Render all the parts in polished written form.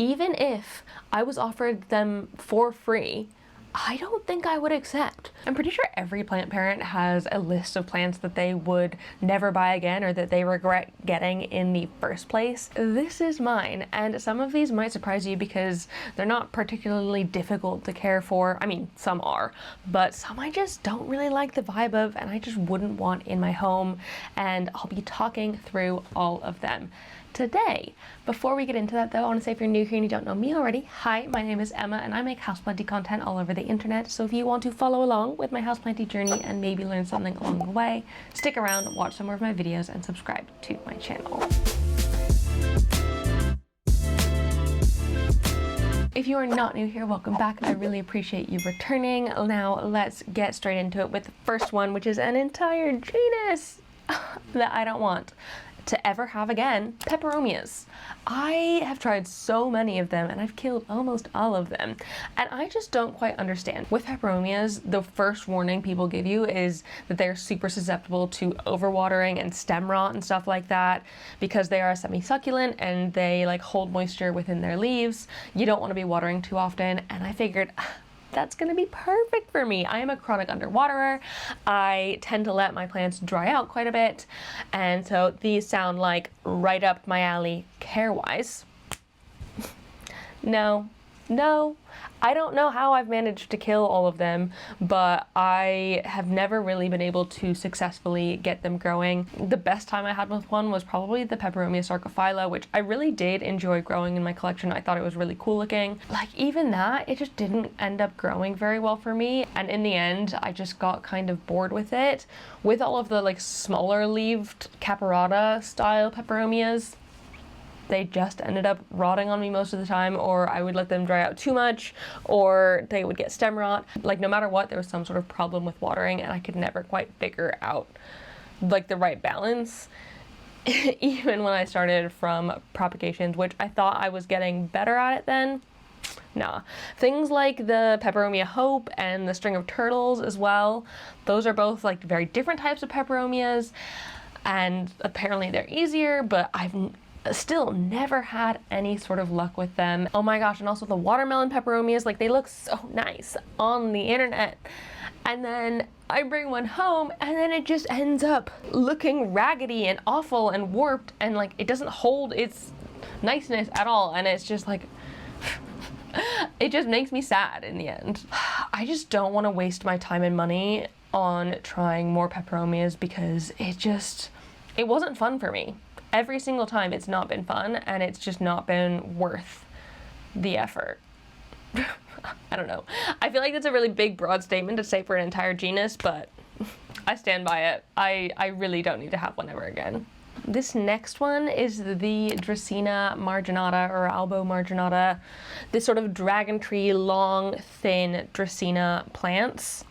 Even if I was offered them for free, I don't think I would accept. I'm pretty sure every plant parent has a list of plants that they would never buy again or that they regret getting in the first place. This is mine, and some of these might surprise you because they're not particularly difficult to care for. I mean, some are, but some I just don't really like the vibe of and I just wouldn't want in my home, and I'll be talking through all of them today. Before we get into that though, I want to say if you're new here and you don't know me already, hi, my name is Emma and I make houseplanty content all over the internet, so if you want to follow along with my houseplanty journey and maybe learn something along the way, stick around, watch some more of my videos and subscribe to my channel. If you are not new here, welcome back. I really appreciate you returning. Now let's get straight into it with the first one, which is an entire genus that I don't want to ever have again, Peperomias. I have tried so many of them and I've killed almost all of them, and I just don't quite understand. With Peperomias, the first warning people give you is that they're super susceptible to overwatering and stem rot and stuff like that because they are semi-succulent and they like hold moisture within their leaves. You don't want to be watering too often, and I figured that's gonna be perfect for me. I am a chronic underwaterer. I tend to let my plants dry out quite a bit, and so these sound like right up my alley care-wise. No, I don't know how I've managed to kill all of them, but I have never really been able to successfully get them growing. The best time I had with one was probably the Peperomia sarcophylla, which I really did enjoy growing in my collection. I thought it was really cool looking. Like even that, it just didn't end up growing very well for me, and in the end I just got kind of bored with it. With all of the like smaller leaved caparata style Peperomias, they just ended up rotting on me most of the time, or I would let them dry out too much, or they would get stem rot. Like no matter what, there was some sort of problem with watering and I could never quite figure out like the right balance. Even when I started from propagations, which I thought I was getting better at it then, nah. Things like the Peperomia Hope and the String of Turtles as well, those are both like very different types of Peperomias, and apparently they're easier, but I've still never had any sort of luck with them. Oh my gosh, and also the watermelon Peperomias, like they look so nice on the internet, and then I bring one home and then it just ends up looking raggedy and awful and warped, and like it doesn't hold its niceness at all, and it's just like it just makes me sad in the end. I just don't want to waste my time and money on trying more Peperomias because it wasn't fun for me. Every single time it's not been fun, and it's just not been worth the effort. I don't know. I feel like that's a really big, broad statement to say for an entire genus, but I stand by it. I really don't need to have one ever again. This next one is the Dracaena marginata or albo marginata, this sort of dragon tree, long, thin Dracaena plants.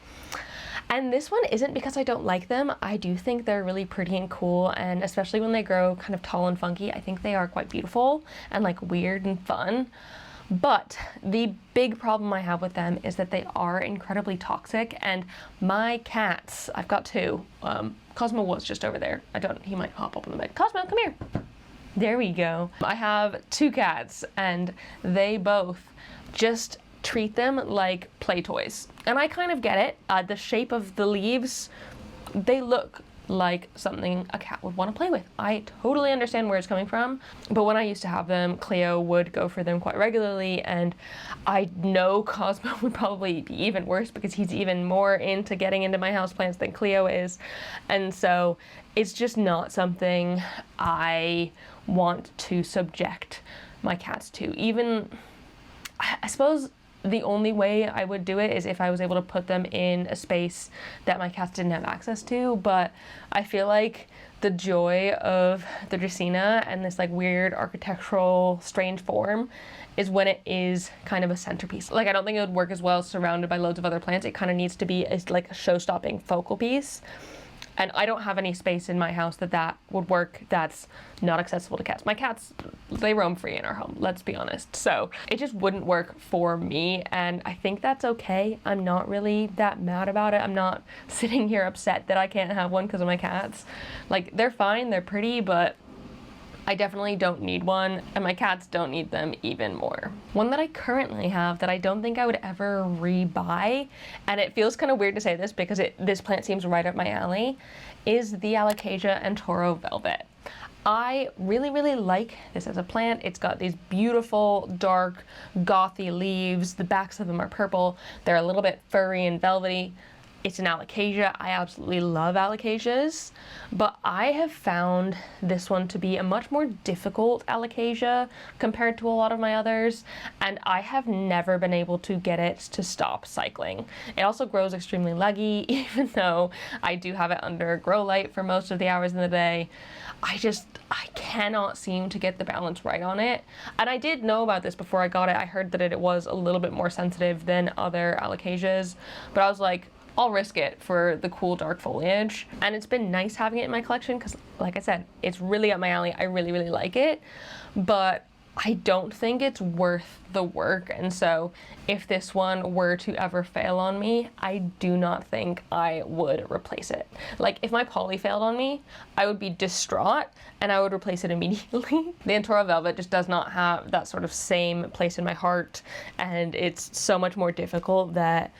And this one isn't because I don't like them. I do think they're really pretty and cool, and especially when they grow kind of tall and funky, I think they are quite beautiful and like weird and fun. But the big problem I have with them is that they are incredibly toxic, and my cats, I've got two. Cosmo was just over there. He might hop up on the bed. Cosmo, come here. There we go. I have two cats and they both just treat them like play toys. And I kind of get it. The shape of the leaves, they look like something a cat would want to play with. I totally understand where it's coming from, but when I used to have them, Cleo would go for them quite regularly, and I know Cosmo would probably be even worse because he's even more into getting into my houseplants than Cleo is, and so it's just not something I want to subject my cats to. Even, I suppose the only way I would do it is if I was able to put them in a space that my cats didn't have access to, but I feel like the joy of the Dracaena and this like weird architectural strange form is when it is kind of a centerpiece. Like I don't think it would work as well surrounded by loads of other plants. It kind of needs to be like a show-stopping focal piece. And I don't have any space in my house that would work that's not accessible to cats. My cats, they roam free in our home, let's be honest. So it just wouldn't work for me, and I think that's okay. I'm not really that mad about it. I'm not sitting here upset that I can't have one because of my cats. Like, they're fine, they're pretty, but I definitely don't need one, and my cats don't need them even more. One that I currently have that I don't think I would ever rebuy, and it feels kind of weird to say this because this plant seems right up my alley, is the Alocasia Antoro Velvet. I really, really like this as a plant. It's got these beautiful, dark, gothy leaves. The backs of them are purple. They're a little bit furry and velvety. It's an alocasia. I absolutely love alocasias, but I have found this one to be a much more difficult alocasia compared to a lot of my others, and I have never been able to get it to stop cycling. It also grows extremely leggy, even though I do have it under grow light for most of the hours in the day. I cannot seem to get the balance right on it. And I did know about this before I got it. I heard that it was a little bit more sensitive than other alocasias, but I was like, I'll risk it for the cool dark foliage. And it's been nice having it in my collection because, like I said, it's really up my alley. I really, really like it, but I don't think it's worth the work. And so if this one were to ever fail on me, I do not think I would replace it. Like, if my poly failed on me, I would be distraught and I would replace it immediately. The Antoro Velvet just does not have that sort of same place in my heart, and it's so much more difficult that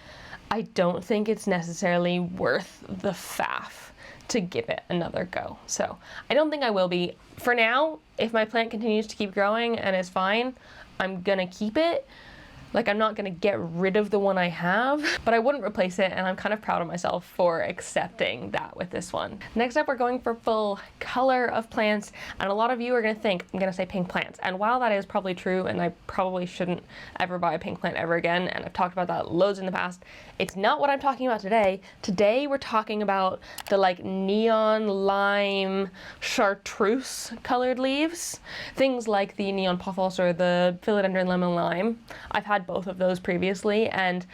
I don't think it's necessarily worth the faff to give it another go. So I don't think I will be. For now, if my plant continues to keep growing and is fine, I'm gonna keep it. Like, I'm not gonna get rid of the one I have, but I wouldn't replace it, and I'm kind of proud of myself for accepting that with this one. Next up, we're going for full color of plants, and a lot of you are gonna think I'm gonna say pink plants, and while that is probably true, and I probably shouldn't ever buy a pink plant ever again, and I've talked about that loads in the past, it's not what I'm talking about today. Today, we're talking about the like neon lime chartreuse-colored leaves. Things like the neon pothos or the philodendron lemon lime. I've had both of those previously, and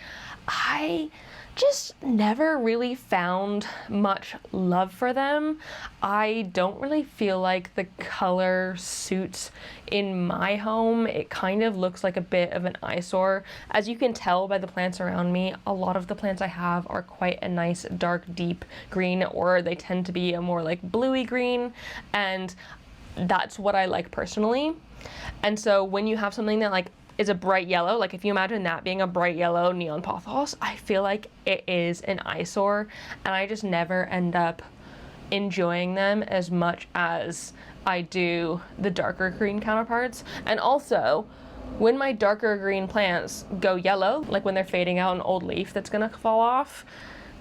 I just never really found much love for them. I don't really feel like the color suits in my home. It kind of looks like a bit of an eyesore. As you can tell by the plants around me, a lot of the plants I have are quite a nice dark deep green, or they tend to be a more like bluey green, and that's what I like personally. And so when you have something that like is a bright yellow, like if you imagine that being a bright yellow neon pothos, I feel like it is an eyesore, and I just never end up enjoying them as much as I do the darker green counterparts. And also, when my darker green plants go yellow, like when they're fading out an old leaf that's gonna fall off,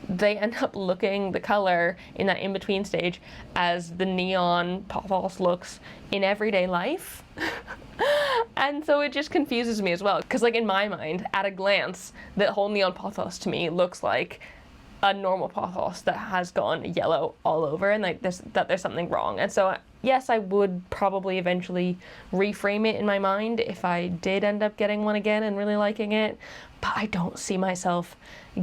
they end up looking the color in that in-between stage as the neon pothos looks in everyday life. And so it just confuses me as well, because like in my mind, at a glance, the whole neon pothos to me looks like a normal pothos that has gone yellow all over, and like there's something wrong. And so yes, I would probably eventually reframe it in my mind if I did end up getting one again and really liking it, but I don't see myself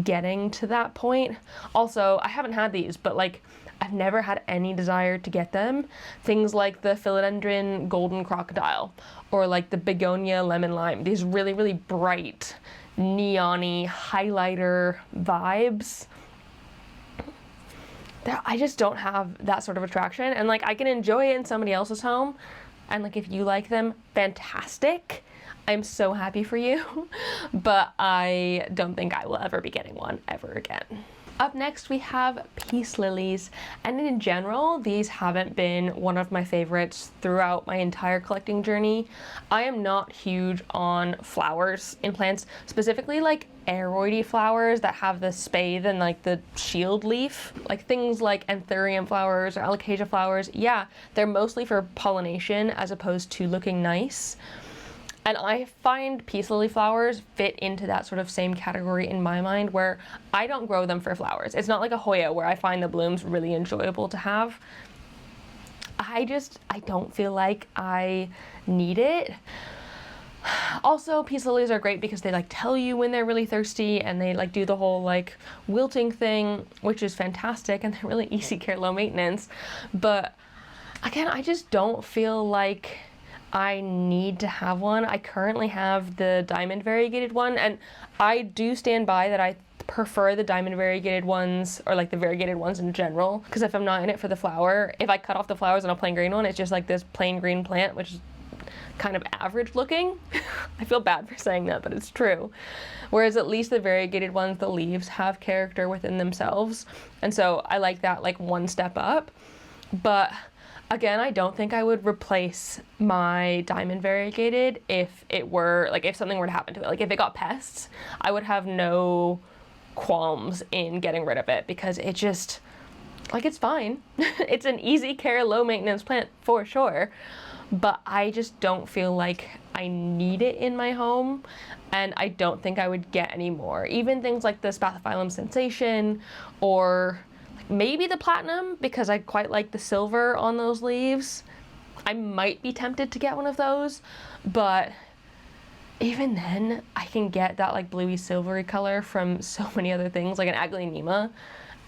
getting to that point. Also, I haven't had these, but like I've never had any desire to get them. Things like the philodendron golden crocodile, or like the begonia lemon lime, these really, really bright, neon-y highlighter vibes. I just don't have that sort of attraction, and like I can enjoy it in somebody else's home, and like if you like them, fantastic. I'm so happy for you, but I don't think I will ever be getting one ever again. Up next, we have peace lilies, and in general, these haven't been one of my favorites throughout my entire collecting journey. I am not huge on flowers in plants, specifically like aroidy flowers that have the spathe and like the shield leaf. Like things like anthurium flowers or alocasia flowers, yeah, they're mostly for pollination as opposed to looking nice. And I find peace lily flowers fit into that sort of same category in my mind, where I don't grow them for flowers. It's not like a Hoya where I find the blooms really enjoyable to have. I don't feel like I need it. Also, peace lilies are great because they like tell you when they're really thirsty, and they like do the whole like wilting thing, which is fantastic, and they're really easy care, low maintenance. But again, I just don't feel like I need to have one. I currently have the diamond variegated one, and I do stand by that I prefer the diamond variegated ones, or like the variegated ones in general, because if I'm not in it for the flower, if I cut off the flowers on a plain green one, it's just like this plain green plant, which is kind of average looking. I feel bad for saying that, but it's true. Whereas at least the variegated ones, the leaves have character within themselves. And so I like that like one step up. But again, I don't think I would replace my diamond variegated if it were, like if something were to happen to it. Like if it got pests, I would have no qualms in getting rid of it, because it just, like, it's fine. It's an easy care, low maintenance plant for sure. But I just don't feel like I need it in my home, and I don't think I would get any more. Even things like the Spathiphyllum Sensation, or maybe the Platinum, because I quite like the silver on those leaves. I might be tempted to get one of those, but even then, I can get that like bluey silvery color from so many other things, like an Aglaonema,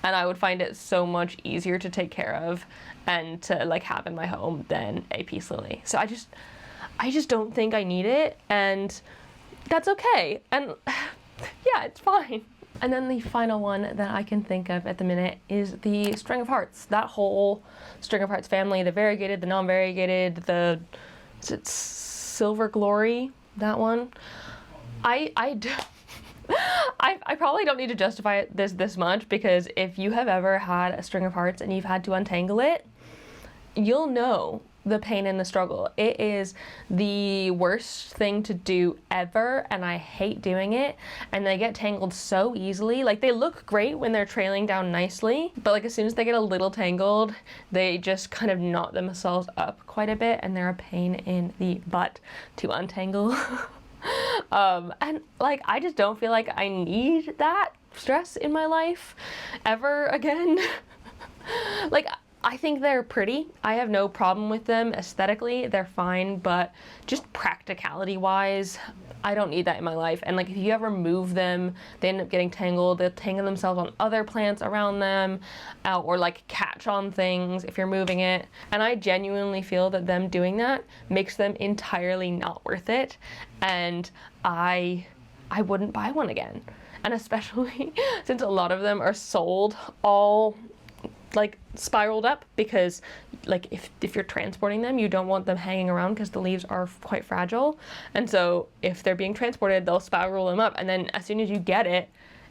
and I would find it so much easier to take care of and to like have in my home than a peace lily. So I just don't think I need it, and that's okay. And yeah, it's fine. And then the final one that I can think of at the minute is the String of Hearts. That whole String of Hearts family, the variegated, the non-variegated, the, is it Silver Glory, that one? I probably don't need to justify this much, because if you have ever had a String of Hearts and you've had to untangle it, you'll know the pain and the struggle. It is the worst thing to do ever, and I hate doing it. And they get tangled so easily. Like, they look great when they're trailing down nicely, but like as soon as they get a little tangled, they just kind of knot themselves up quite a bit, and they're a pain in the butt to untangle. And like, I just don't feel like I need that stress in my life ever again. Like, I think they're pretty. I have no problem with them aesthetically. They're fine, but just practicality wise, I don't need that in my life. And like, if you ever move them, they end up getting tangled. They'll tangle themselves on other plants around them, or like catch on things if you're moving it. And I genuinely feel that them doing that makes them entirely not worth it. And I wouldn't buy one again. And especially since a lot of them are sold all like spiraled up, because like if you're transporting them, you don't want them hanging around because the leaves are quite fragile. And so if they're being transported, they'll spiral them up, and then as soon as you get it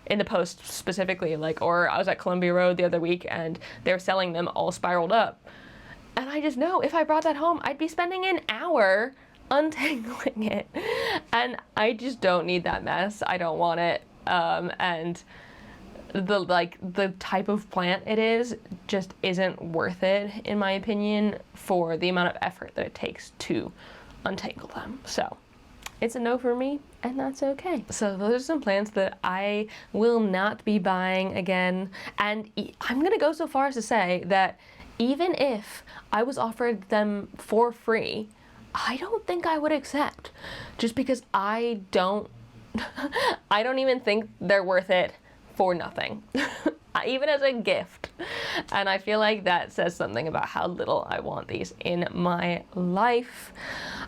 in the post specifically, like, or I was at Columbia Road the other week and they're selling them all spiraled up, and I just know if I brought that home, I'd be spending an hour untangling it, and I just don't need that mess. I don't want it. And the type of plant it is just isn't worth it, in my opinion, for the amount of effort that it takes to untangle them. So it's a no for me, and that's okay. So those are some plants that I will not be buying again. And I'm gonna go so far as to say that even if I was offered them for free, I don't think I would accept, just because I don't even think they're worth it for nothing, even as a gift. And I feel like that says something about how little I want these in my life.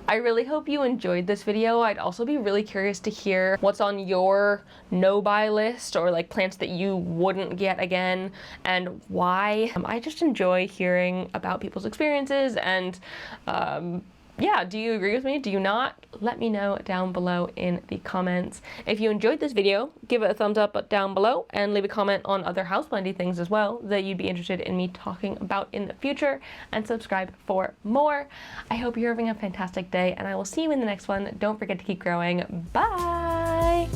I really hope you enjoyed this video. I'd also be really curious to hear what's on your no-buy list, or like plants that you wouldn't get again, and why. I just enjoy hearing about people's experiences, and yeah, do you agree with me? Do you not? Let me know down below in the comments. If you enjoyed this video, give it a thumbs up down below, and leave a comment on other houseplanty things as well that you'd be interested in me talking about in the future, and subscribe for more. I hope you're having a fantastic day, and I will see you in the next one. Don't forget to keep growing. Bye!